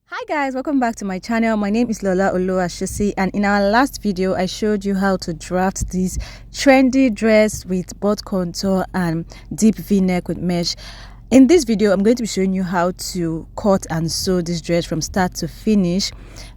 Hi guys, welcome back to my channel. My name is LOLA, and in our last video I showed you how to draft this trendy dress with both contour and deep v-neck with mesh. In this video I'm going to be showing you how to cut and sew this dress from start to finish,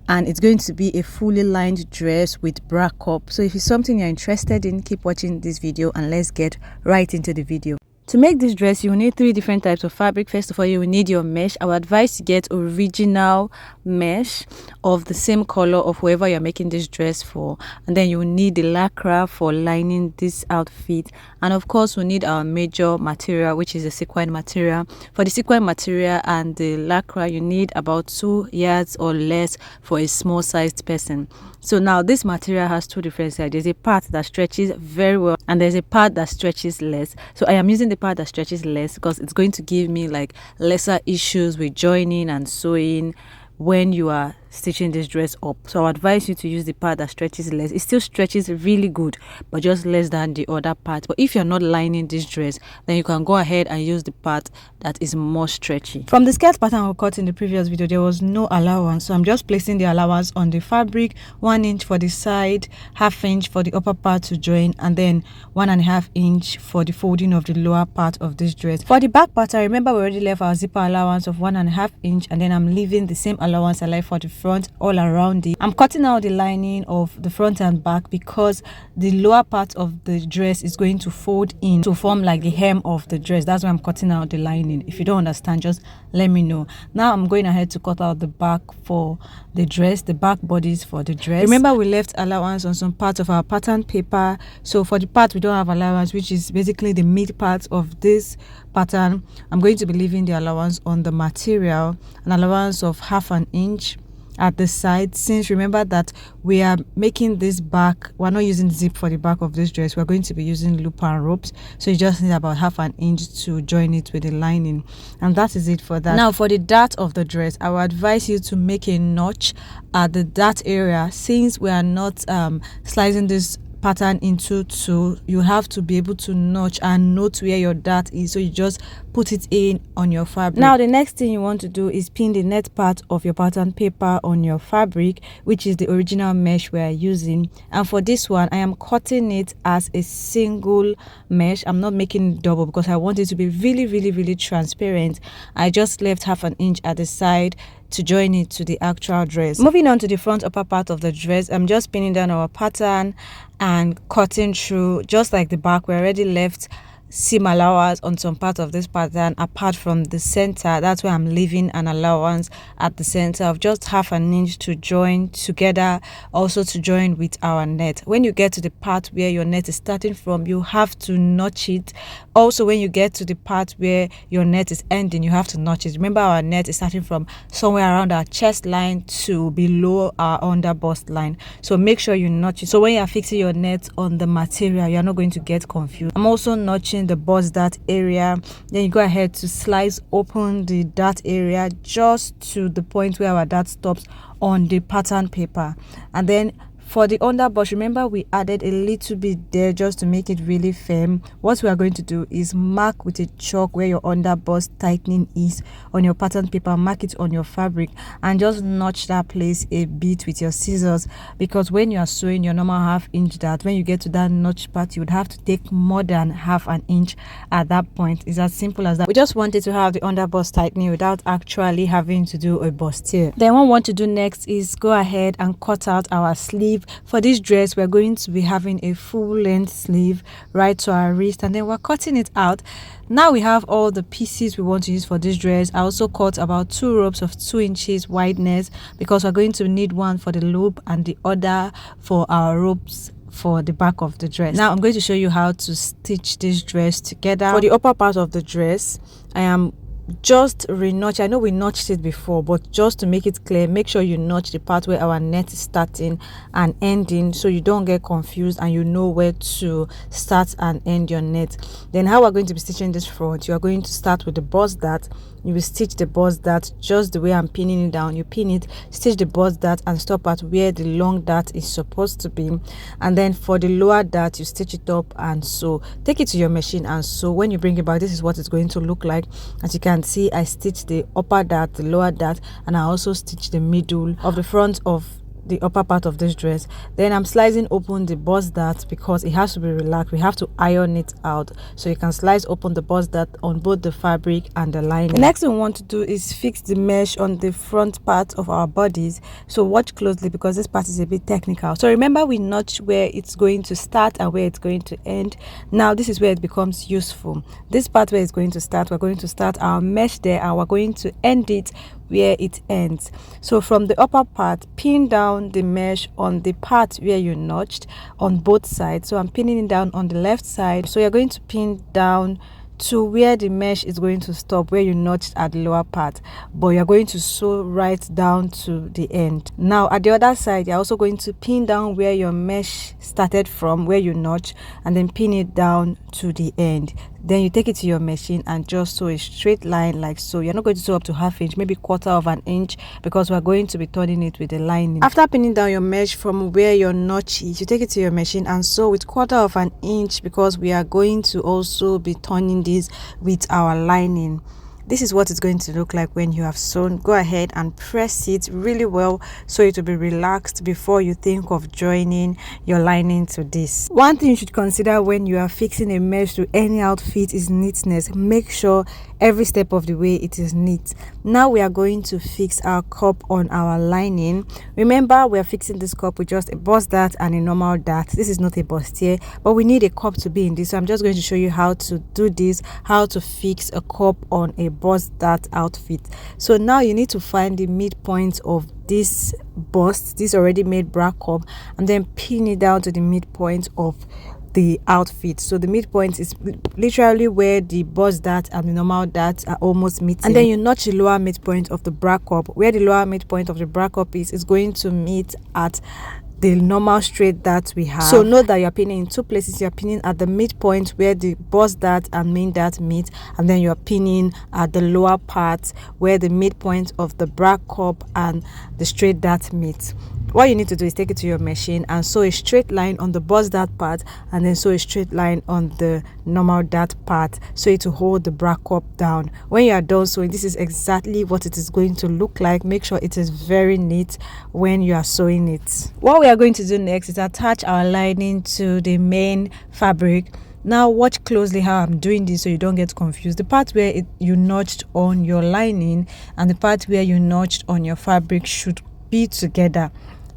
and it's going to be a fully lined dress with bra cup. So if it's something you're interested in, keep watching this video and let's get right into the video. To make this dress, you will need 3 different types of fabric. First of all, you will need your mesh. I would advise you get original mesh of the same color of whoever you're making this dress for. And then you will need the lycra for lining this outfit. And of course, we'll need our major material, which is the sequin material. For the sequin material and the lycra, you need about 2 yards or less for a small sized person. So now this material has 2 different sides. There's a part that stretches very well and there's a part that stretches less. So I am using the part that stretches less because it's going to give me like lesser issues with joining and sewing when you are stitching this dress up. So I advise you to use the part that stretches less. It still stretches really good, but just less than the other part. But if you're not lining this dress, then you can go ahead and use the part that is more stretchy. From the skirt pattern we cut in the previous video, there was no allowance, so I'm just placing the allowance on the fabric, 1 inch for the side, 1/2 inch for the upper part to join, and then 1.5 inch for the folding of the lower part of this dress. For the back pattern, remember we already left our zipper allowance of 1.5 inch, and then I'm leaving the same allowance I left for the front all around it. I'm cutting out the lining of the front and back because the lower part of the dress is going to fold in to form like the hem of the dress. That's why I'm cutting out the lining. If you don't understand, just let me know. Now I'm going ahead to cut out the back for the dress, the back bodies for the dress. Remember we left allowance on some parts of our pattern paper, so for the part we don't have allowance, which is basically the mid part of this pattern, I'm going to be leaving the allowance on the material, an allowance of 1/2 inch at the side. Since remember that we are making this back, we're not using zip for the back of this dress, we're going to be using loop and ropes, so you just need about 1/2 inch to join it with the lining, and that is it for that. Now for the dart of the dress, I would advise you to make a notch at the dart area. Since we are not slicing this pattern into 2, you have to be able to notch and note where your dart is, so you just put it in on your fabric. Now the next thing you want to do is pin the net part of your pattern paper on your fabric, which is the original mesh we are using. And for this one I am cutting it as a single mesh. I'm not making it double because I want it to be really transparent. I just left 1/2 inch at the side to join it to the actual dress. Moving on to the front upper part of the dress, I'm just pinning down our pattern and cutting through. Just like the back, we already left seam allowance on some part of this pattern apart from the center. That's why I'm leaving an allowance at the center of just 1/2 inch to join together, also to join with our net. When you get to the part where your net is starting from, you have to notch it. Also when you get to the part where your net is ending, you have to notch it. Remember our net is starting from somewhere around our chest line to below our under bust line, so make sure you notch it, so when you're fixing your net on the material you're not going to get confused. I'm also notching the bust dart area. Then you go ahead to slice open the dart area just to the point where our dart stops on the pattern paper. And then for the underbust, remember we added a little bit there just to make it really firm. What we are going to do is mark with a chalk where your underbust tightening is on your pattern paper. Mark it on your fabric and just notch that place a bit with your scissors, because when you are sewing your normal 1/2 inch dart, when you get to that notch part you would have to take more than 1/2 inch at that point. It's as simple as that. We just wanted to have the underbust tightening without actually having to do a bustier. Then what we want to do next is go ahead and cut out our sleeve. For this dress we're going to be having a full length sleeve right to our wrist, and then we're cutting it out. Now we have all the pieces we want to use for this dress. I also cut about 2 ropes of 2 inches wideness because we're going to need one for the loop and the other for our ropes for the back of the dress. Now I'm going to show you how to stitch this dress together. For the upper part of the dress, I am just re-notch. I know we notched it before, but just to make it clear, make sure you notch the part where our net is starting and ending, so you don't get confused and you know where to start and end your net. Then how we're going to be stitching this front, you are going to start with the bust dart. You will stitch the bust dart just the way I'm pinning it down. You pin it, stitch the bust dart and stop at where the long dart is supposed to be. And then for the lower dart, you stitch it up and sew. Take it to your machine and sew. When you bring it back, this is what it's going to look like. As you can can see I stitched the upper dart, the lower dart, and I also stitched the middle of the front of the upper part of this dress. Then I'm slicing open the bust dart because it has to be relaxed. We have to iron it out, so you can slice open the bust dart on both the fabric and the lining. The next thing we want to do is fix the mesh on the front part of our bodies, so watch closely because this part is a bit technical. So remember, we notch where it's going to start and where it's going to end. Now this is where it becomes useful. This part where it's going to start, we're going to start our mesh there and we're going to end it where it ends. So from the upper part, pin down the mesh on the part where you notched on both sides. So I'm pinning it down on the left side, so you're going to pin down to where the mesh is going to stop, where you notched at the lower part, but you're going to sew right down to the end. Now at the other side, you're also going to pin down where your mesh started from, where you notch, and then pin it down to the end. Then you take it to your machine and just sew a straight line like so. You're not going to sew up to ½ inch, maybe ¼ inch, because we're going to be turning it with the lining. After pinning down your mesh from where your notch is, you take it to your machine and sew with ¼ inch because we are going to also be turning this with our lining. This is what it's going to look like when you have sewn. Go ahead and press it really well so it will be relaxed before you think of joining your lining to this. One thing you should consider when you are fixing a mesh to any outfit is neatness. Make sure every step of the way it is neat. Now we are going to fix our cup on our lining. Remember, we are fixing this cup with just a bust dart and a normal dart. This is not a bustier, but we need a cup to be in this, so I'm just going to show you how to do this, how to fix a cup on a bust dart outfit. So now you need to find the midpoint of this bust, this already made bra cup, and then pin it down to the midpoint of the outfit. So the midpoint is literally where the bust dart and the normal dart are almost meeting, and then you notch the lower midpoint of the bra cup. Where the lower midpoint of the bra cup is going to meet at the normal straight dart we have. So note that you're pinning in two places. You're pinning at the midpoint where the bust dart and main dart meet, and then you're pinning at the lower part where the midpoint of the bra cup and the straight dart meet. What you need to do is take it to your machine and sew a straight line on the bust dart part, and then sew a straight line on the normal dart part so it will hold the bra cup down. When you are done sewing, this is exactly what it is going to look like. Make sure it is very neat when you are sewing it. What we are going to do next is attach our lining to the main fabric. Now watch closely how I'm doing this so you don't get confused. The part where you notched on your lining and the part where you notched on your fabric should be together.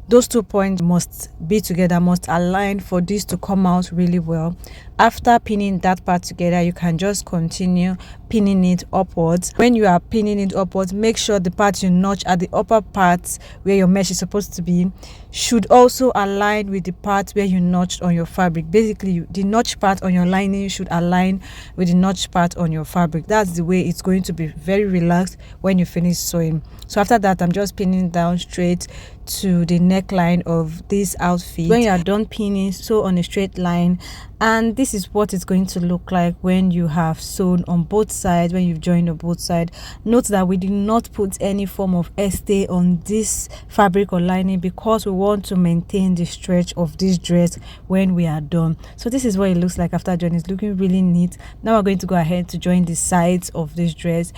Those 2 points must be together, must align for this to come out really well. After pinning that part together, you can just continue pinning it upwards. When you are pinning it upwards, make sure the part you notch at the upper part where your mesh is supposed to be should also align with the part where you notched on your fabric. Basically, the notch part on your lining should align with the notch part on your fabric. That's the way it's going to be very relaxed when you finish sewing. So after that, I'm just pinning down straight to the neckline of this outfit. When you are done pinning, sew on a straight line, and this is what it's going to look like when you have sewn on both sides, when you've joined on both sides. Note that we did not put any form of stay on this fabric or lining because we want to maintain the stretch of this dress when we are done. So this is what it looks like after joining. It's looking really neat. Now we're going to go ahead to join the sides of this dress.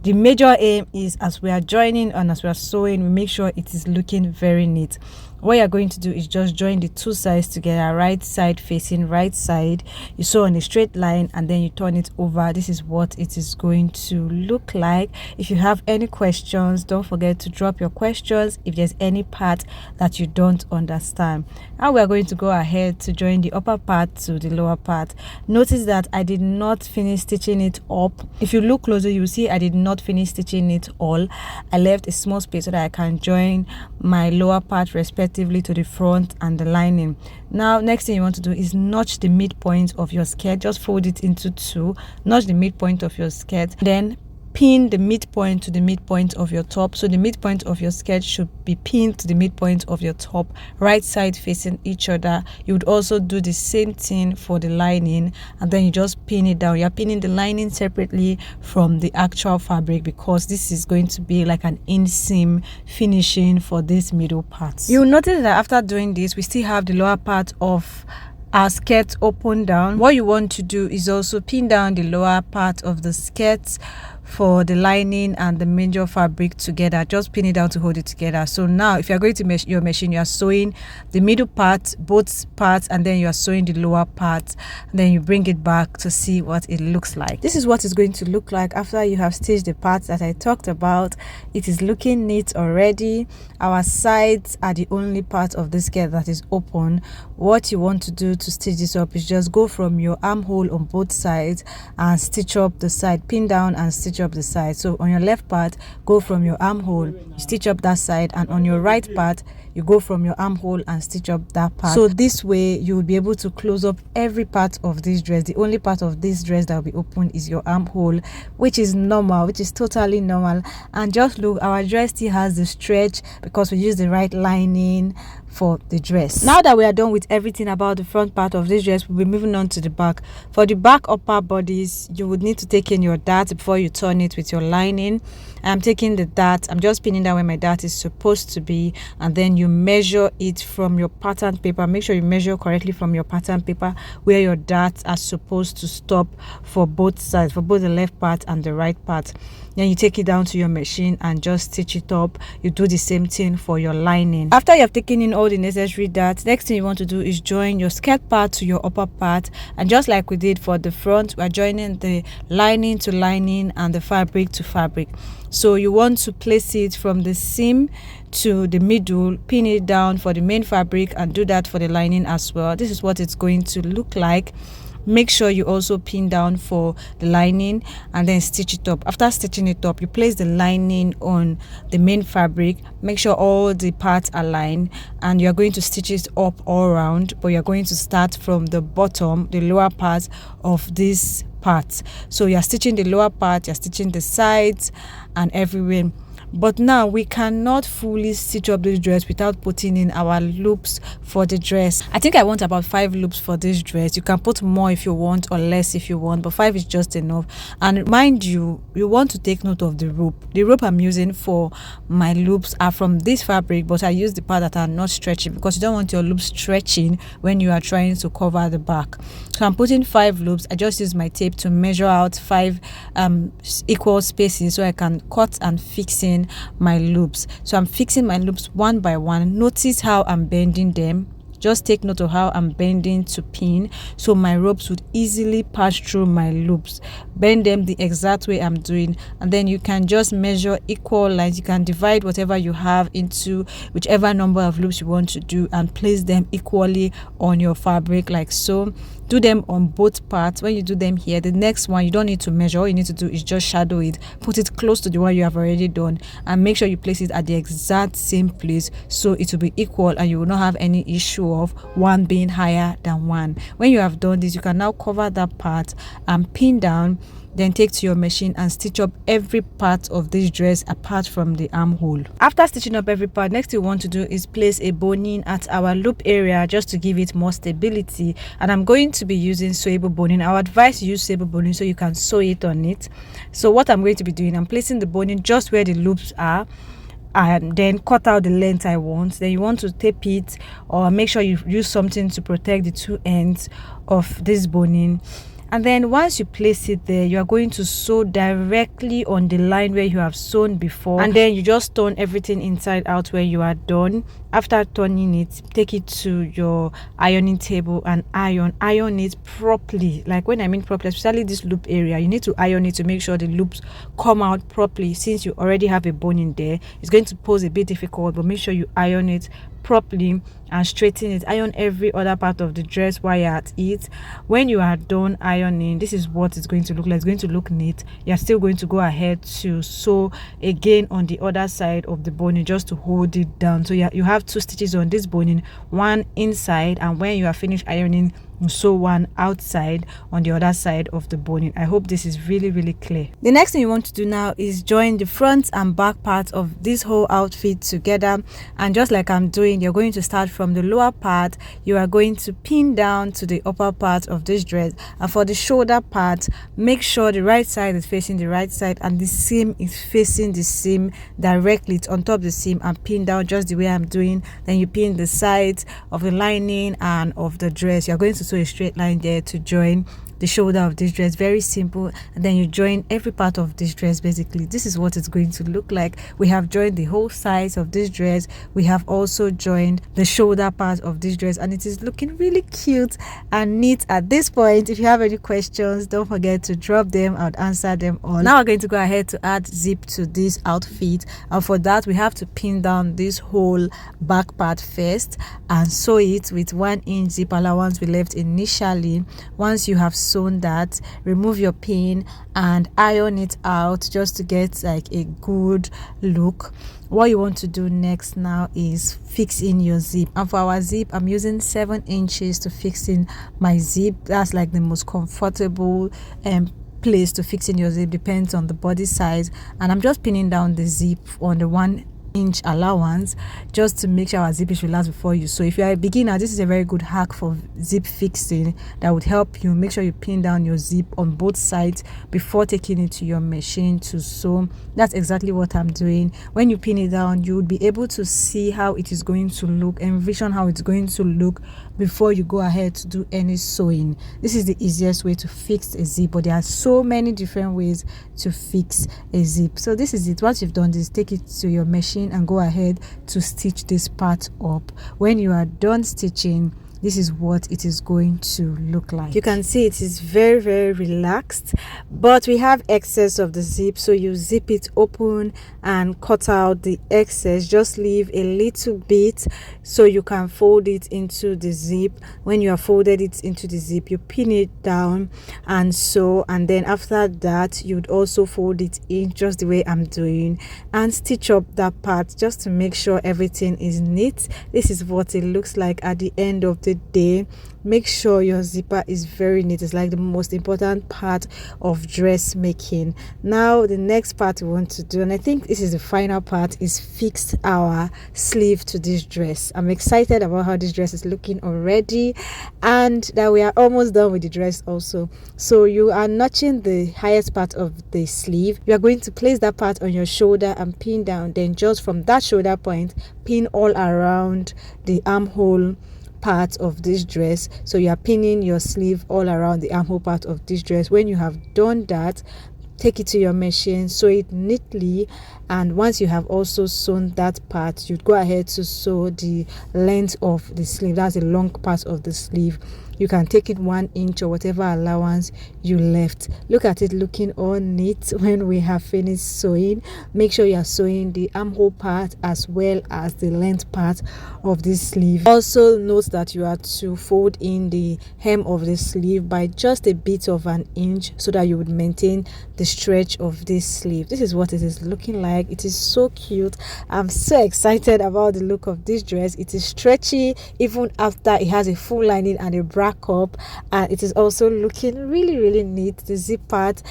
The major aim is, as we are joining and as we are sewing, we make sure it is looking very neat. What you're going to do is just join the two sides together, right side facing right side. You sew on a straight line and then you turn it over. This is what it is going to look like. If you have any questions, don't forget to drop your questions if there's any part that you don't understand. Now we are going to go ahead to join the upper part to the lower part. Notice that I did not finish stitching it up. If you look closer, you will see I did not finish stitching it all. I left a small space so that I can join my lower part respectively to the front and the lining. Now next thing you want to do is notch the midpoint of your skirt. Just fold it into two, notch the midpoint of your skirt, then pin the midpoint to the midpoint of your top. So the midpoint of your skirt should be pinned to the midpoint of your top, right side facing each other. You would also do the same thing for the lining, and then you just pin it down. You're pinning the lining separately from the actual fabric because this is going to be like an inseam finishing for this middle part. You'll notice that after doing this, we still have the lower part of our skirt open down. What you want to do is also pin down the lower part of the skirt for the lining and the major fabric together. Just pin it down to hold it together. So now if you're going to mesh your machine, you are sewing the middle part, both parts, and then you are sewing the lower part, and then you bring it back to see what it looks like. This is what it's going to look like after you have stitched the parts that I talked about. It is looking neat already. Our sides are the only part of this skirt that is open. What you want to do to stitch this up is just go from your armhole on both sides and stitch up the side, pin down and stitch up the side. So on your left part, go from your armhole, you stitch up that side, and on your right part, you go from your armhole and stitch up that part. So this way you will be able to close up every part of this dress. The only part of this dress that will be open is your armhole, which is normal, which is totally normal. And just look, our dress still has the stretch because we use the right lining for the dress. Now that we are done with everything about the front part of this dress, we'll be moving on to the back. For the back upper bodice, you would need to take in your dart before you turn it with your lining. I'm taking the dart, I'm just pinning down where my dart is supposed to be, and then you measure it from your pattern paper. Make sure you measure correctly from your pattern paper where your darts are supposed to stop for both sides, for both the left part and the right part. Then you take it down to your machine and just stitch it up. You do the same thing for your lining. After you have taken in all the necessary darts, next thing you want to do is join your skirt part to your upper part, and just like we did for the front, we are joining the lining to lining and the fabric to fabric. So you want to place it from the seam to the middle, pin it down for the main fabric, and do that for the lining as well. This is what it's going to look like. Make sure you also pin down for the lining and then stitch it up. After stitching it up, you place the lining on the main fabric. Make sure all the parts are lined, and you're going to stitch it up all around, but you're going to start from the bottom, the lower part of this part. So you're stitching the lower part, you're stitching the sides and everywhere. But now we cannot fully stitch up this dress without putting in our loops for the dress. I think I want about 5 loops for this dress. You can put more if you want or less if you want, but 5 is just enough. And mind you, you want to take note of the rope. The rope I'm using for my loops are from this fabric, but I use the part that are not stretching because you don't want your loops stretching when you are trying to cover the back. So I'm putting 5 loops. I just use my tape to measure out 5 equal spaces so I can cut and fix in my loops. So I'm fixing my loops one by one. Notice how I'm bending them. Just take note of how I'm bending to pin, so my ropes would easily pass through my loops. Bend them the exact way I'm doing, and then you can just measure equal lines. You can divide whatever you have into whichever number of loops you want to do and place them equally on your fabric like so. Do them on both parts. When you do them here, the next one you don't need to measure. All you need to do is just shadow it, put it close to the one you have already done, and make sure you place it at the exact same place so it will be equal and you will not have any issue of one being higher than one. When you have done this, you can now cover that part and pin down, then take to your machine and stitch up every part of this dress apart from the armhole. After stitching up every part, next thing you want to do is place a boning at our loop area just to give it more stability, and I'm going to be using sewable boning. I would advise you use sewable boning so you can sew it on it. So what I'm going to be doing, I'm placing the boning just where the loops are and then cut out the length I want. Then you want to tape it or make sure you use something to protect the two ends of this boning. And then once you place it there, you are going to sew directly on the line where you have sewn before, and then you just turn everything inside out where you are done. After turning it, take it to your ironing table and iron it properly. Like when I mean properly, especially this loop area, you need to iron it to make sure the loops come out properly. Since you already have a bone in there, it's going to pose a bit difficult, but make sure you iron it properly and straighten it. Iron every other part of the dress while you're at it. When you are done ironing, this is what it's going to look like. It's going to look neat. You're still going to go ahead to sew again on the other side of the boning just to hold it down. So you have 2 stitches on this boning, one inside, and when you are finished ironing, sew one outside on the other side of the boning. I hope this is really clear. The next thing you want to do now is join the front and back part of this whole outfit together, and just like I'm doing, you're going to start from the lower part. You are going to pin down to the upper part of this dress, and for the shoulder part, make sure the right side is facing the right side and the seam is facing the seam directly. It's on top of the seam, and pin down just the way I'm doing. Then you pin the sides of the lining and of the dress. You're going to sew a straight line there to join the shoulder of this dress. Very simple. And then you join every part of this dress. Basically, this is what it's going to look like. We have joined the whole sides of this dress. We have also joined the shoulder part of this dress, and it is looking really cute and neat at this point. If you have any questions, don't forget to drop them. I'll answer them all. Now we're going to go ahead to add zip to this outfit, and for that we have to pin down this whole back part first and sew it with 1 inch zip allowance we left initially. Once you have sewn that, remove your pin and iron it out just to get like a good look. What you want to do next now is fix in your zip, and for our zip I'm using 7 inches to fix in my zip. That's like the most comfortable place to fix in your zip, depends on the body size, and I'm just pinning down the zip on the 1 inch allowance just to make sure our zip is relaxed before you sew. If you are a beginner, this is a very good hack for zip fixing that would help you. Make sure you pin down your zip on both sides before taking it to your machine to sew. That's exactly what I'm doing. When you pin it down, you would be able to see how it is going to look, envision how it's going to look before you go ahead to do any sewing. This is the easiest way to fix a zip, but there are so many different ways to fix a zip. So this is it. Once you've done this, take it to your machine and go ahead to stitch this part up. When you are done stitching, this is what it is going to look like. You can see it is very, very relaxed, but we have excess of the zip, so you zip it open and cut out the excess. Just leave a little bit so you can fold it into the zip. When you have folded it into the zip, you pin it down and sew, and then after that you'd also fold it in just the way I'm doing and stitch up that part just to make sure everything is neat. This is what it looks like at the end of the day. Make sure your zipper is very neat. It's like the most important part of dressmaking. Now the next part we want to do, and I think this is the final part, is fix our sleeve to this dress. I'm excited about how this dress is looking already, and that we are almost done with the dress also. So you are notching the highest part of the sleeve. You are going to place that part on your shoulder and pin down, then just from that shoulder point pin all around the armhole part of this dress. So you are pinning your sleeve all around the armhole part of this dress. When you have done that, take it to your machine, sew it neatly, and once you have also sewn that part, you'd go ahead to sew the length of the sleeve. That's the long part of the sleeve. You can take it 1 inch or whatever allowance you left. Look at it looking all neat when we have finished sewing. Make sure you are sewing the armhole part as well as the length part of this sleeve. Also note that you are to fold in the hem of the sleeve by just a bit of 1 inch so that you would maintain the stretch of this sleeve. This is what it is looking like. It is so cute. I'm so excited about the look of this dress. It is stretchy even after it has a full lining and a bra up, and it is also looking really, really neat. The zip part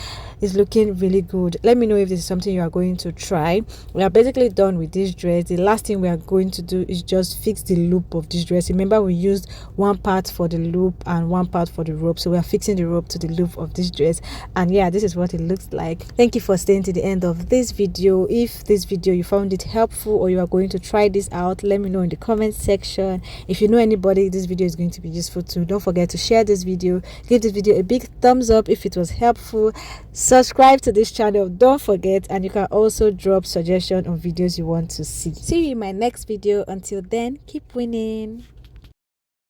is looking really good. Let me know if this is something you are going to try. We are basically done with this dress. The last thing we are going to do is just fix the loop of this dress. Remember, we used one part for the loop and one part for the rope, so we are fixing the rope to the loop of this dress. And yeah, this is what it looks like. Thank you for staying to the end of this video. If this video you found it helpful or you are going to try this out, let me know in the comment section. If you know anybody this video is going to be useful to, don't forget to share this video. Give this video a big thumbs up if it was helpful. Subscribe to this channel, don't forget, and you can also drop suggestion on videos you want to see. See you in my next video. Until then, keep winning.